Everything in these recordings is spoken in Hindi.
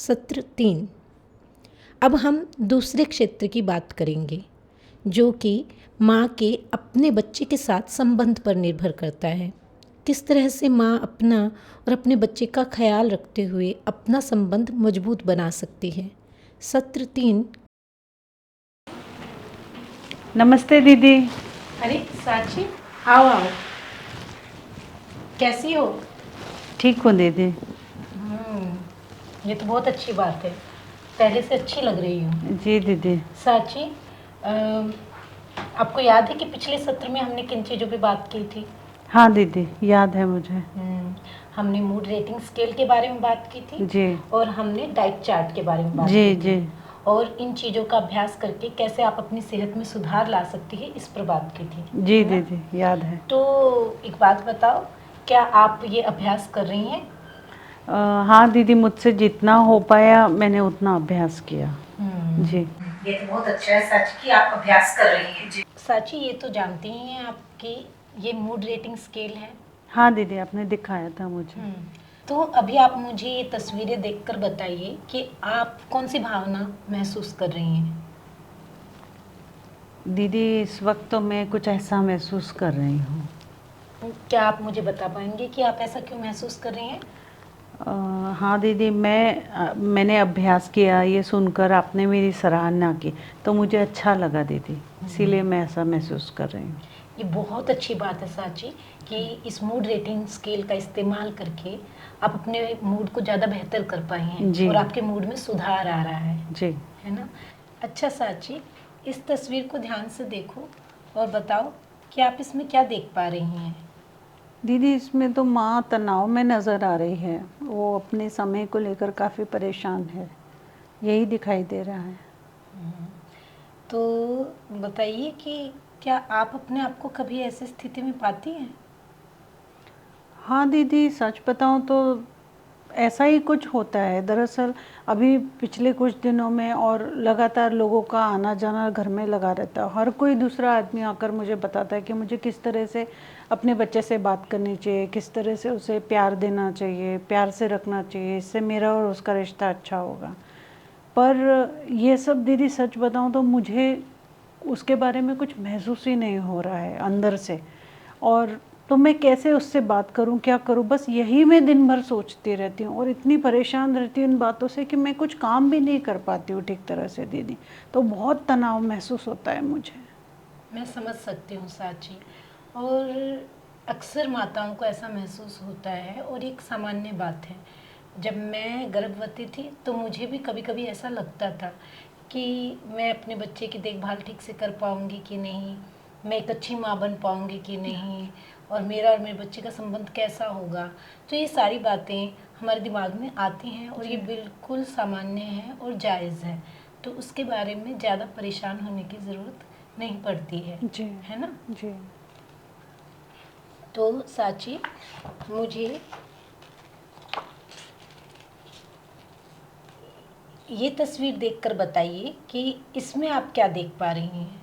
सत्र 3। अब हम दूसरे क्षेत्र की बात करेंगे जो कि माँ के अपने बच्चे के साथ संबंध पर निर्भर करता है। किस तरह से माँ अपना और अपने बच्चे का ख्याल रखते हुए अपना संबंध मजबूत बना सकती है। सत्र 3। नमस्ते दीदी। अरे साची, आओ आओ। कैसी हो? ठीक हूँ दीदी। ये तो बहुत अच्छी बात है, पहले से अच्छी लग रही हूँ। जी दीदी। साची, आपको याद है कि पिछले सत्र में हमने किन चीज़ों पे बात की थी? हाँ दीदी, याद है मुझे। हमने मूड रेटिंग स्केल के बारे में बात की थी जी और हमने डाइट चार्ट के बारे में बात जी की जी थी और इन चीज़ों का अभ्यास करके कैसे आप अपनी सेहत में सुधार ला सकती है, इस पर बात की थी। जी है ना? दीदी, याद है। तो एक बात बताओ, क्या आप ये अभ्यास कर रही हैं? हाँ दीदी, मुझसे जितना हो पाया मैंने उतना अभ्यास किया। जी। ये तो बहुत अच्छा है साची कि आप अभ्यास कर रही हैं। जी साची, ये तो जानती ही हैं आपकी ये मूड रेटिंग स्केल है। हाँ दीदी, आपने दिखाया था मुझे। तो अभी आप मुझे ये तस्वीरें देखकर बताइए कि आप कौन सी भावना महसूस कर रही हैं? दीदी, इस वक्त तो मैं कुछ ऐसा महसूस कर रही हूँ। क्या आप मुझे बता पाएंगे कि आप ऐसा क्यों महसूस कर रही हैं? हाँ दीदी, मैंने अभ्यास किया, ये सुनकर आपने मेरी सराहना की तो मुझे अच्छा लगा दीदी, इसीलिए मैं ऐसा महसूस कर रही हूँ। ये बहुत अच्छी बात है साची कि इस मूड रेटिंग स्केल का इस्तेमाल करके आप अपने मूड को ज़्यादा बेहतर कर पाई हैं जी। और आपके मूड में सुधार आ रहा है। जी। है ना? अच्छा साची, इस तस्वीर को ध्यान से देखो और बताओ कि आप इसमें क्या देख पा रही हैं? दीदी, इसमें तो माँ तनाव में नज़र आ रही है, वो अपने समय को लेकर काफ़ी परेशान है, यही दिखाई दे रहा है। तो बताइए कि क्या आप अपने आप को कभी ऐसी स्थिति में पाती हैं? हाँ दीदी, सच बताऊँ तो ऐसा ही कुछ होता है। दरअसल अभी पिछले कुछ दिनों में और लगातार लोगों का आना जाना घर में लगा रहता है। हर कोई दूसरा आदमी आकर मुझे बताता है कि मुझे किस तरह से अपने बच्चे से बात करनी चाहिए, किस तरह से उसे प्यार देना चाहिए, प्यार से रखना चाहिए, इससे मेरा और उसका रिश्ता अच्छा होगा। पर ये सब दीदी, सच बताऊँ तो मुझे उसके बारे में कुछ महसूस ही नहीं हो रहा है अंदर से। और तो मैं कैसे उससे बात करूं, क्या करूं, बस यही मैं दिन भर सोचती रहती हूँ और इतनी परेशान रहती हूँ इन बातों से कि मैं कुछ काम भी नहीं कर पाती हूँ ठीक तरह से दीदी। तो बहुत तनाव महसूस होता है मुझे। मैं समझ सकती हूँ साची, और अक्सर माताओं को ऐसा महसूस होता है और एक सामान्य बात है। जब मैं गर्भवती थी तो मुझे भी कभी कभी ऐसा लगता था कि मैं अपने बच्चे की देखभाल ठीक से कर पाऊँगी कि नहीं, मैं एक अच्छी माँ बन पाऊँगी कि नहीं, और मेरा और मेरे बच्चे का संबंध कैसा होगा। तो ये सारी बातें हमारे दिमाग में आती हैं और ये बिल्कुल सामान्य है और जायज़ है। तो उसके बारे में ज़्यादा परेशान होने की ज़रूरत नहीं पड़ती है। जी। है ना? जी। तो साची, मुझे ये तस्वीर देखकर बताइए कि इसमें आप क्या देख पा रही हैं?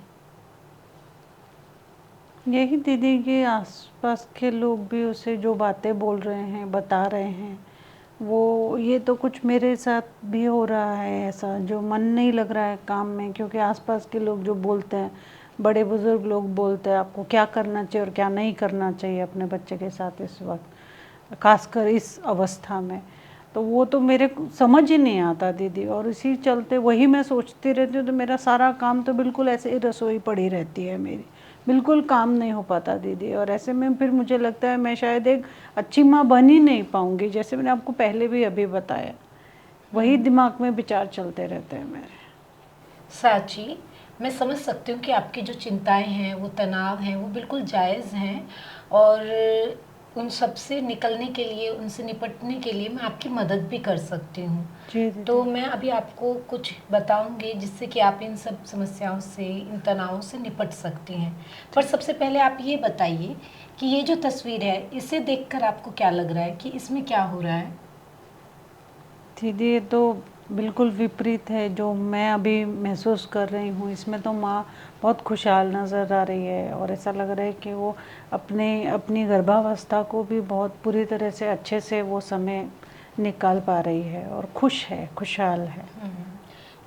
यही दीदी कि आसपास के लोग भी उसे जो बातें बोल रहे हैं, बता रहे हैं, वो ये तो कुछ मेरे साथ भी हो रहा है ऐसा, जो मन नहीं लग रहा है काम में, क्योंकि आसपास के लोग जो बोलते हैं, बड़े बुजुर्ग लोग बोलते हैं आपको क्या करना चाहिए और क्या नहीं करना चाहिए अपने बच्चे के साथ इस वक्त, खासकर इस अवस्था में। तो वो तो मेरे को समझ ही नहीं आता दीदी, और इसी चलते वही मैं सोचती रहती हूँ। तो मेरा सारा काम तो बिल्कुल ऐसे ही रसोई पड़ी रहती है मेरी, बिल्कुल काम नहीं हो पाता दीदी। और ऐसे में फिर मुझे लगता है मैं शायद एक अच्छी माँ बन ही नहीं पाऊँगी, जैसे मैंने आपको पहले भी अभी बताया। वही दिमाग में विचार चलते रहते हैं मेरे। साची, मैं समझ सकती हूँ कि आपकी जो चिंताएं हैं, वो तनाव हैं, वो बिल्कुल जायज़ हैं, और उन सब से निकलने के लिए, उनसे निपटने के लिए मैं आपकी मदद भी कर सकती हूँ। जी तो दीदी। मैं अभी आपको कुछ बताऊंगी जिससे कि आप इन सब समस्याओं से, इन तनावों से निपट सकती हैं। पर सबसे पहले आप ये बताइए कि ये जो तस्वीर है, इसे देखकर आपको क्या लग रहा है कि इसमें क्या हो रहा है? दीदी, ये तो बिल्कुल विपरीत है जो मैं अभी महसूस कर रही हूँ। इसमें तो माँ बहुत खुशहाल नज़र आ रही है और ऐसा लग रहा है कि वो अपनी गर्भावस्था को भी बहुत पूरी तरह से अच्छे से वो समय निकाल पा रही है और खुश है, खुशहाल है।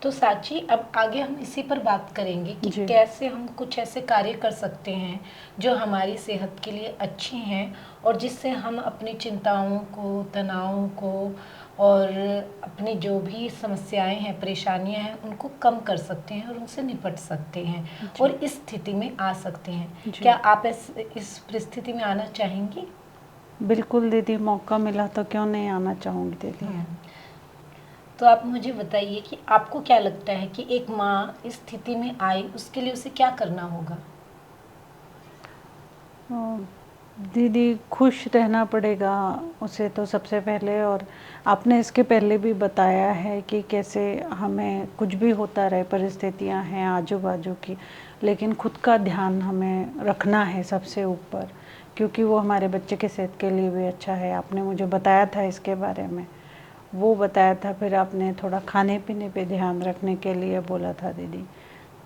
तो साची, अब आगे हम इसी पर बात करेंगे कि जी। कैसे हम कुछ ऐसे कार्य कर सकते हैं जो हमारी सेहत के लिए अच्छी हैं और जिससे हम अपनी चिंताओं को, तनावों को और अपनी जो भी समस्याएं हैं, परेशानियां हैं, उनको कम कर सकते हैं और उनसे निपट सकते हैं जी। और इस स्थिति में आ सकते हैं। जी। क्या आप इस परिस्थिति में आना चाहेंगी? बिल्कुल दीदी, मौका मिला तो क्यों नहीं आना चाहूँगी दीदी। तो आप मुझे बताइए कि आपको क्या लगता है कि एक माँ इस स्थिति में आई, उसके लिए उसे क्या करना होगा? दीदी, खुश रहना पड़ेगा उसे तो सबसे पहले। और आपने इसके पहले भी बताया है कि कैसे हमें कुछ भी होता रहे, परिस्थितियां हैं आजू बाजू की, लेकिन खुद का ध्यान हमें रखना है सबसे ऊपर, क्योंकि वो हमारे बच्चे की सेहत के लिए भी अच्छा है। आपने मुझे बताया था इसके बारे में, वो बताया था। फिर आपने थोड़ा खाने पीने पे ध्यान रखने के लिए बोला था दीदी।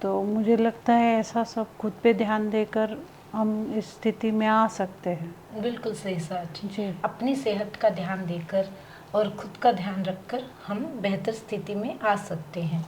तो मुझे लगता है ऐसा सब खुद पे ध्यान देकर हम इस स्थिति में आ सकते हैं। बिल्कुल सही साची। जी। अपनी सेहत का ध्यान देकर और खुद का ध्यान रखकर हम बेहतर स्थिति में आ सकते हैं।